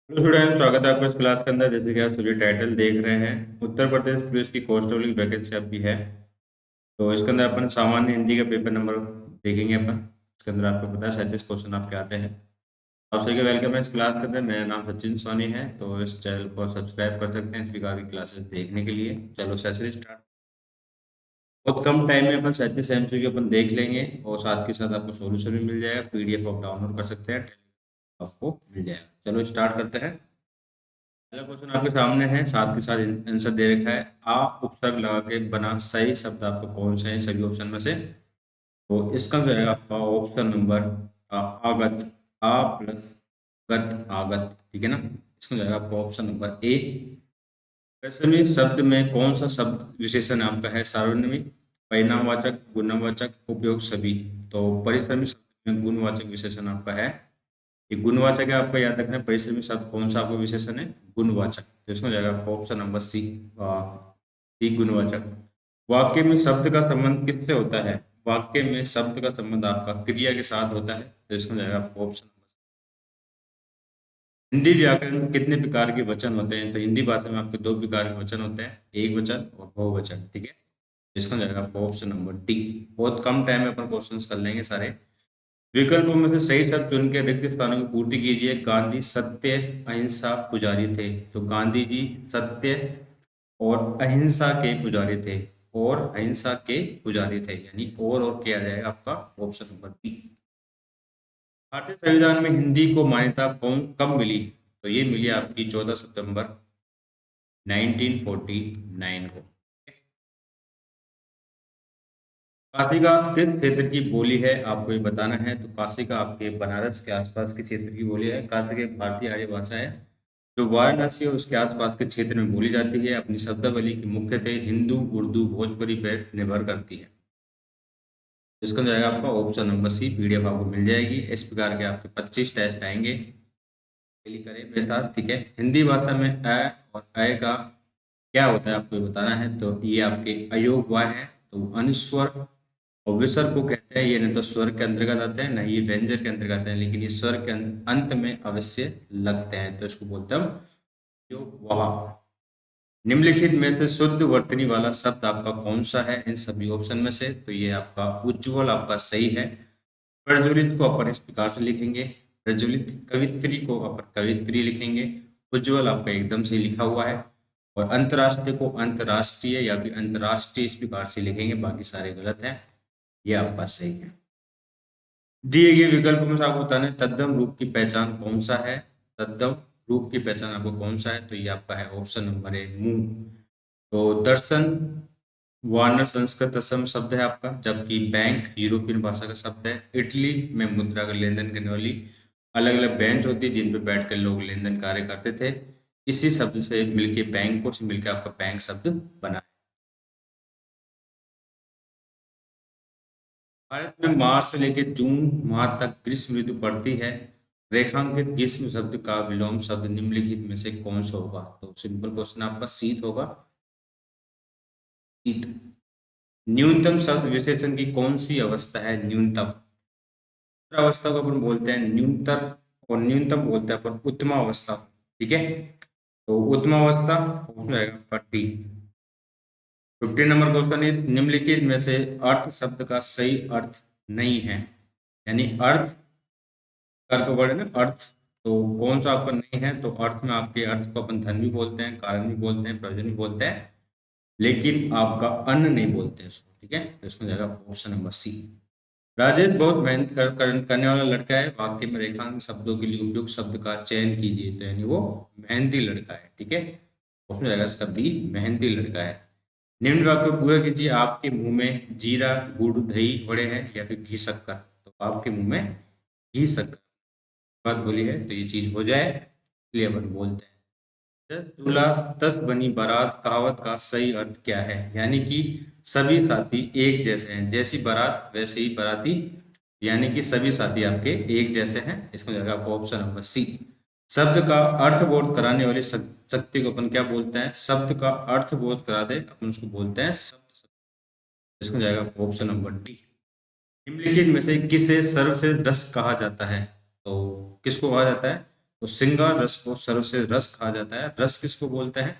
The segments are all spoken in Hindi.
हेलो स्टूडेंट, स्वागत है आपका इस क्लास के अंदर। जैसे कि आप सभी टाइटल देख रहे हैं, उत्तर प्रदेश पुलिस की कांस्टेबल की वैकेंसी आपकी है। तो इसके अंदर अपन सामान्य हिंदी का पेपर नंबर देखेंगे। अपन इसके अंदर आपको पता है 37 क्वेश्चन आपके आते हैं। आप सभी का वेलकम है इस क्लास के अंदर। मेरा नाम सचिन सोनी है। तो इस चैनल को सब्सक्राइब कर सकते हैं इस प्रकार की क्लासेस देखने के लिए। चलो सेशन स्टार्ट। बहुत कम टाइम में अपन 37 MCQ अपन देख लेंगे और साथ के साथ आपको सोल्यूशन भी मिल जाएगा। PDF आप डाउनलोड कर सकते हैं, आपको मिल जाएगा। चलो स्टार्ट करते हैं। पहला क्वेश्चन आपके सामने है, साथ के साथ आंसर दे रखा है। आ उपसर्ग लगा के बना सही शब्द आपको कौन सा है सभी ऑप्शन में से? तो इसका जो है आपका ऑप्शन नंबर आगत। आ प्लस गत, आगत। ठीक है ना? इसका जो है आपका ऑप्शन नंबर ए। परिश्रमी शब्द में कौन सा शब्द विशेषण आपका है सार्वजनिक, परिणामवाचक, गुणवाचक, उपयोग सभी? तो परिश्रमी शब्द में गुणवाचक विशेषण आपका है। ये गुणवाचक है, आपका याद रखना है। परिश्रमी शब्द कौन सा आपका विशेषण है? गुणवाचक। तो इसमें जाएगा आपका ऑप्शन नंबर सी। सी गुणवाचक। वाक्य में शब्द का संबंध किससे होता है? वाक्य में शब्द का संबंध आपका क्रिया के साथ होता है। तो इसमें जाएगा आपका ऑप्शन नंबर सी। हिंदी व्याकरण में कितने प्रकार के वचन होते हैं? तो हिंदी भाषा में आपके दो प्रकार के वचन होते हैं, एक वचन और बहुवचन। ठीक है? इसका जाएगा आपका ऑप्शन नंबर डी। बहुत कम टाइम में अपन क्वेश्चंस कर लेंगे सारे। विकल्पों में से सही शब्द चुन के रिक्त स्थानों की पूर्ति कीजिए। गांधी सत्य अहिंसा पुजारी थे। तो गांधी जी सत्य और अहिंसा के पुजारी थे। और अहिंसा के पुजारी थे, यानी और क्या आ जाएगा आपका ऑप्शन नंबर बी। भारतीय संविधान में हिंदी को मान्यता कौन कब मिली? तो ये मिली आपकी 14 सितंबर 1949 को। काशी का किस क्षेत्र की बोली है आपको ये बताना है। तो काशी का आपके बनारस के आसपास के क्षेत्र की बोली है। काशी की एक भारतीय आर्य भाषा है जो वाराणसी और उसके आसपास के क्षेत्र में बोली जाती है। अपनी शब्दावली की मुख्यतः हिंदू, उर्दू, भोजपुरी पर निर्भर करती है। इसका जाएगा आपका ऑप्शन नंबर सी। PDF आपको मिल जाएगी। इस प्रकार के आपके 25 टेस्ट आएंगे। डेली करें मेरे साथ, ठीक है? हिंदी भाषा में अ और अ का क्या होता है आपको ये बताना है। तो ये आपके अयोग वाय है। तो अनुस्वर और विसर्ग को कहते हैं। ये न तो स्वर के अंतर्गत आते हैं, न ही व्यंजन के अंतर्गत आते हैं, लेकिन ये स्वर के अंत में अवश्य लगते हैं। तो इसको बोलते हैं हम योग वाह। निम्नलिखित में से शुद्ध वर्तनी वाला शब्द आपका कौन सा है इन सभी ऑप्शन में से? तो ये आपका उज्ज्वल आपका सही है। प्रज्वलित को अपन इस प्रकार से लिखेंगे, प्रज्वलित। कवित्री को अपन कवित्री लिखेंगे। उज्ज्वल आपका एकदम सही लिखा हुआ है। और अंतर्राष्ट्रीय को अंतर्राष्ट्रीय या फिर अंतर्राष्ट्रीय इस प्रकार से लिखेंगे, बाकी सारे गलत हैं। ये आपका सही है। दिए गए विकल्प में से आपको बताना है तद्दम रूप की पहचान कौन सा है। तद्दम रूप की पहचान आपको कौन सा है? तो ये आपका है ऑप्शन नंबर ए, मुंह। तो दर्शन वार्नर संस्कृत असम शब्द है आपका, जबकि बैंक यूरोपियन भाषा का शब्द है। इटली में मुद्रा का लेन देन करने वाली अलग अलग बेंच होती है जिन पे बैठकर लोग लेन देन कार्य करते थे। इसी शब्द से मिलके बैंकों से मिलकर आपका बैंक शब्द बना है। भारत में मार्च से लेकर जून माह तक ग्रीष्म ऋतु पड़ती है। रेखांकित ग्रीष्म शब्द का विलोम शब्द निम्नलिखित में से कौन सा होगा? तो सिंपल क्वेश्चन आपका शीत होगा। शीत। न्यूनतम शब्द विशेषण की कौन सी अवस्था है? न्यूनतम अवस्था को अपन बोलते हैं न्यूनतर, और न्यूनतम बोलते हैं अपन उत्तम अवस्था। ठीक है? तो उत्तम अवस्था हो जाएगा आपका डी। 15 नंबर क्वेश्चन है, निम्नलिखित में से अर्थ शब्द का सही अर्थ नहीं है। यानी अर्थ कर्क वर्ड है ना, अर्थ। तो कौन सा आपका नहीं है? तो अर्थ में आपके अर्थ को अपन धन भी बोलते हैं, कारण भी बोलते हैं, प्रयोजन भी बोलते हैं, लेकिन आपका अन्न नहीं बोलते हैं उसको। ठीक है? तो इसमें जाएगा ऑप्शन नंबर सी। राजेश बहुत मेहनत करने वाला लड़का है। वाक्य में रेखांक शब्दों के लिए उपयुक्त शब्द का चयन कीजिए। तो यानी वो मेहनती लड़का है। ठीक है? ऑप्शन जाएगा इसका बी, मेहनती लड़का है। निम्न वाक्य को पूरा कीजिए। आपके मुंह में जीरा गुड़ दही वड़े हैं या फिर घी शक्कर? तो आपके मुंह में घी शक्कर बात बोली है, तो ये चीज हो जाए इसलिए अपन बोलते हैं। 10 दूल्हा 10 बनी बारात कहावत का सही अर्थ क्या है? यानी कि सभी साथी एक जैसे हैं, जैसी बारात वैसे ही बाराती, यानी कि सभी साथी आपके एक जैसे हैं। इसमें जाएगा आपका ऑप्शन नंबर सी। शब्द का अर्थबोध कराने वाली शक्ति को अपन क्या बोलते हैं? शब्द का अर्थबोध करा दे अपन उसको बोलते हैं शब्द शक्ति। इसमें जाएगा आपका ऑप्शन नंबर डी। निम्नलिखित में से किसे सर्वश्रेष्ठ दस कहा जाता है? तो किसको कहा जाता है? तो श्रृंगार रस को सर्वश्रेष्ठ रस कहा जाता है। रस किसको बोलते हैं?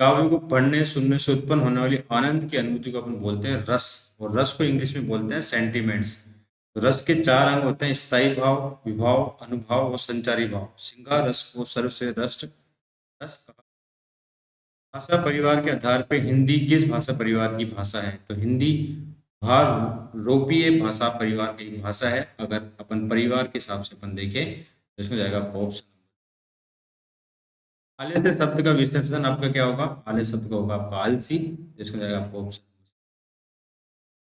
काव्य को पढ़ने सुनने से उत्पन्न होने वाली आनंद की अनुभूति को अपन बोलते हैं रस, और रस को इंग्लिश में बोलते हैं सेंटिमेंट्स। तो रस के चार अंग होते हैं: स्थायी भाव, विभाव, अनुभाव और संचारी भाव। श्रृंगार रस को सर्वश्रेष्ठ रस कहा। भाषा परिवार के आधार पर हिंदी किस भाषा परिवार की भाषा है? तो हिंदी भारोपीय भाषा परिवार की एक भाषा है। अगर अपन परिवार के हिसाब से अपन देखें तो इसमें जाएगा आपका ऑप्शन। आलस्य शब्द का विशेषण आपका क्या होगा? आलस्य शब्द का होगा आपका आलसी, जिसमें जाएगा आपका ऑप्शन।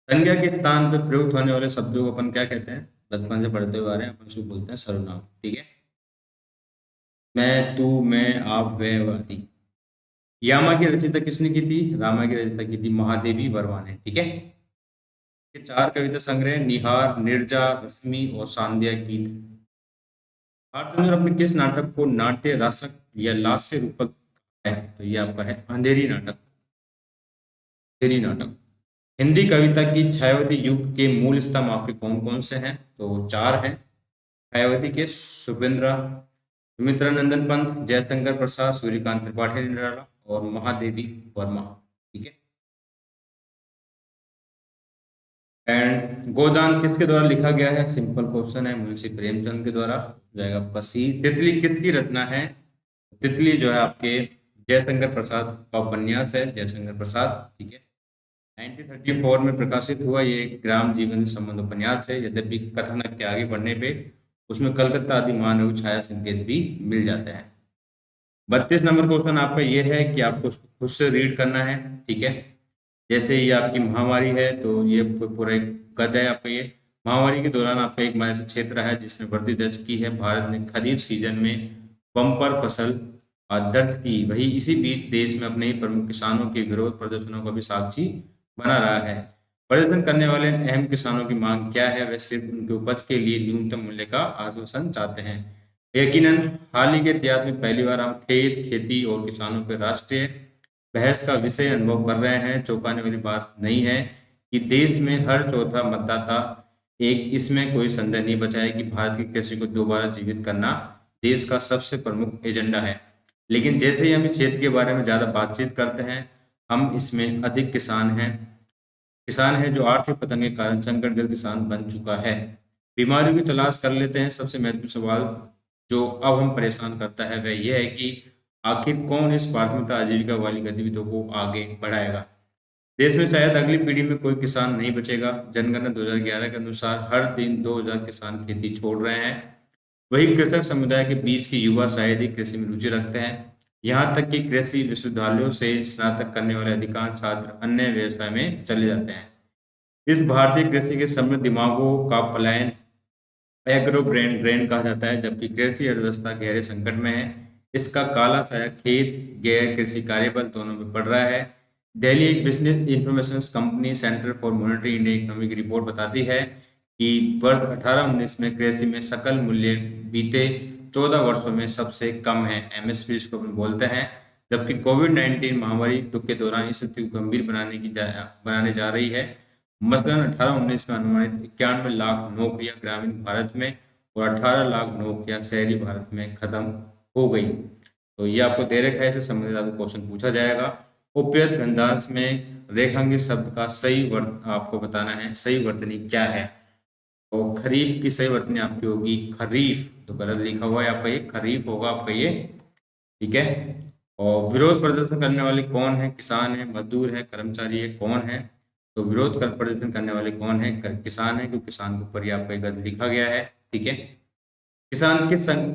संज्ञा के स्थान पर प्रयुक्त होने वाले शब्दों को अपन क्या कहते हैं? बचपन से पढ़ते हुए आ रहे हैं, अपन उसको बोलते हैं सर्वनाम। ठीक है, मैं, तू, मैं, आप, वह, आदि। यामा की रचयिता किसने की थी? रामा की रचयिता की थी महादेवी वर्मा ने। ठीक है, ये चार कविता संग्रह निहार, निर्जा, रश्मि और सांध्या गीत। भारतेंदु अपने किस नाटक को नाट्य रासक या लास्य रूपक है? तो ये आपका है अंधेरी नाटक। अंधेरी नाटक। हिंदी कविता की छायावती युग के मूल स्तंभ आपके कौन कौन से हैं? तो चार हैं छायावती के: सुमित्रानंदन पंत, जयशंकर प्रसाद, सूर्यकांत त्रिपाठी निराला और महादेवी वर्मा। ठीक है, एंड गोदान किसके द्वारा लिखा गया है? सिंपल क्वेश्चन है, मुंशी प्रेमचंद के द्वारा। जाएगा पसी। तितली किसकी रचना है? तितली जो है आपके जयशंकर प्रसाद का उपन्यास है, जयशंकर प्रसाद। ठीक है, 1934 में प्रकाशित हुआ ये एक ग्राम जीवन से संबंध उपन्यास है। यद्यपि कथानक के आगे बढ़ने पे उसमें कलकत्ता आदि महानगर छाया संकेत भी मिल जाते हैं। 32 नंबर क्वेश्चन आपका ये है कि आपको उसको खुद से रीड करना है। ठीक है, जैसे ये आपकी महामारी है तो ये पूरा एक गद है आपका। ये महामारी के दौरान आपका एक ऐसा क्षेत्र है जिसने वृद्धि दर्ज की है। भारत ने खरीफ सीजन में बम्पर फसल दर्ज की। वही इसी बीच देश में अपने ही प्रमुख किसानों के विरोध प्रदर्शनों का भी साक्षी बना रहा है। प्रदर्शन करने वाले अहम किसानों की मांग क्या है? वे सिर्फ उनके उपज के लिए न्यूनतम मूल्य का आश्वासन चाहते हैं। यकीनन हाल ही के इतिहास में पहली बार हम खेत, खेती और किसानों पर राष्ट्रीय बहस का विषय अनुभव कर रहे हैं। चौंकाने वाली बात नहीं है कि देश में हर चौथा मतदाता एक, इसमें कोई संदेह नहीं बचा है कि भारत की कृषि को दोबारा जीवित करना देश का सबसे प्रमुख एजेंडा है। लेकिन जैसे ही हम इस क्षेत्र के बारे में ज्यादा बातचीत करते हैं, हम इसमें अधिक किसान है जो आर्थिक पतन के कारण संकटग्रस्त किसान बन चुका है। बीमारियों की तलाश कर लेते हैं। सबसे महत्वपूर्ण सवाल जो अब हम परेशान करता है वह यह है कि आखिर कौन इस प्राथमिकता आजीविका वाली गतिविधियों को आगे बढ़ाएगा। देश में शायद अगली पीढ़ी में कोई किसान नहीं बचेगा। जनगणना 2011 के अनुसार हर दिन 2000 किसान खेती छोड़ रहे हैं। वही कृषक समुदाय के बीच के युवा शायद ही कृषि में रुचि रखते हैं। यहाँ तक कि कृषि विश्वविद्यालयों से स्नातक करने वाले अधिकांश छात्र अन्य व्यवसाय में चले जाते हैं। इस भारतीय कृषि के समृद्ध दिमागों का पलायन एग्रो ब्रेन ड्रेन कहा जाता है, जबकि कृषि अर्थव्यवस्था गहरे संकट में है। इसका काला साया खेत, गैर कृषि कार्यबल दोनों में पड़ रहा है। दिल्ली एक business information company centre for monitoring India economy की रिपोर्ट बताती है कि वर्ष 18-19 में कृषि में सकल मूल्य बीते 14 वर्षों में सबसे कम है, एमएसपी इसको अपन बोलते हैं। जबकि कोविड-19 महामारी दुख के दौरान इस स्थिति को गंभीर बनाने जा रही है। मसलन 18-19 में अनुमानित 91 लाख नौकरियां ग्रामीण भारत में और 18 लाख नौकरियां शहरी भारत में खत्म हो गई। तो ये आपको दे रखा है, इससे संबंधित आपको क्वेश्चन पूछा जाएगा। उपयुक्त गंधांश में रेखांकित शब्द का सही वर्त आपको बताना है। सही वर्तनी क्या है? तो खरीफ की सही वर्तनी आपकी होगी खरीफ, तो गलत लिखा हुआ है आपका, ये खरीफ होगा आपका ये। ठीक है, और विरोध प्रदर्शन करने वाले कौन है? किसान है, मजदूर है, कर्मचारी है, कौन है? तो विरोध कर प्रदर्शन करने वाले कौन है? किसान है, क्योंकि किसान के ऊपर ही आपका गलत लिखा गया है। ठीक है, किसान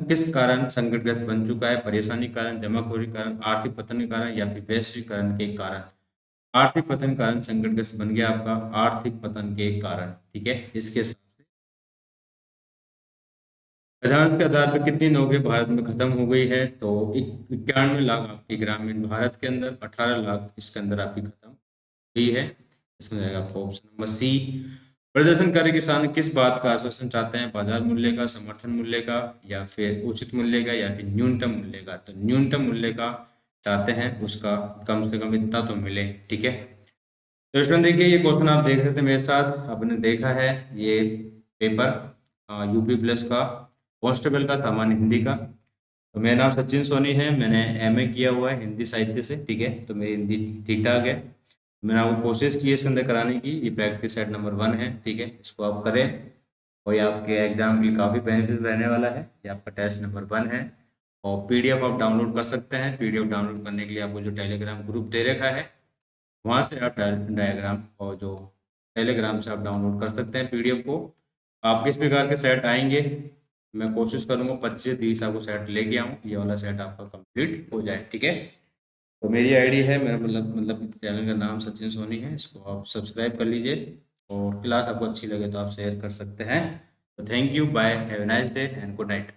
किस कारण संकटग्रस्त बन चुका है? परेशानी के कारण, जमाखोरी के कारण, आर्थिक पतन के कारण या फिर वैश्वीकरण के कारण? आर्थिक पतन के कारण संकटग्रस्त बन गया आपका, आर्थिक पतन के कारण। ठीक है, इसके गणराज्य के आधार पर कितनी नौकरी भारत में खत्म हो गई है? तो 91 लाख आपकी ग्रामीण भारत के अंदर, 18 लाख इसके अंदर आपकी खत्म हुई है। इसमें जाएगा आपका ऑप्शन नंबर सी। प्रदर्शनकारी किसान किस बात का आश्वासन चाहते हैं? बाजार मूल्य का, समर्थन मूल्य का, या फिर उचित मूल्य का, या फिर न्यूनतम मूल्य का? तो न्यूनतम मूल्य का चाहते हैं, उसका कम से कम इतना तो मिले। ठीक है, तो इसमें देखिए ये क्वेश्चन आप देख रहे थे मेरे साथ, आपने देखा है ये पेपर यूपी प्लस का कांस्टेबल का सामान्य हिंदी का। तो मेरा नाम सचिन सोनी है, मैंने एमए किया हुआ है हिंदी साहित्य से, ठीक है। तो मेरी हिंदी ठीक ठाक है। मैंने आपको कोशिश की है इसके अंदर कराने की। ये प्रैक्टिस सेट नंबर 1 है, ठीक है, इसको आप करें और ये आपके एग्जाम की काफ़ी बेनिफिट रहने वाला है। ये आपका टेस्ट नंबर 1 है और पीडीएफ आप डाउनलोड कर सकते हैं। पीडीएफ डाउनलोड करने के लिए आपको जो टेलीग्राम ग्रुप दे रखा है वहाँ से आप डायग्राम और जो टेलीग्राम से आप डाउनलोड कर सकते हैं पीडीएफ को। आप किस प्रकार के सेट आएंगे, मैं कोशिश करूंगा 25 से 30 आपको सेट लेके आऊँ, ये वाला सेट आपका कंप्लीट हो जाए, ठीक है। तो मेरी आईडी है, मेरा मतलब चैनल का नाम सचिन सोनी है, इसको आप सब्सक्राइब कर लीजिए और क्लास आपको अच्छी लगे तो आप शेयर कर सकते हैं। तो thank you, bye, have a nice day and good night.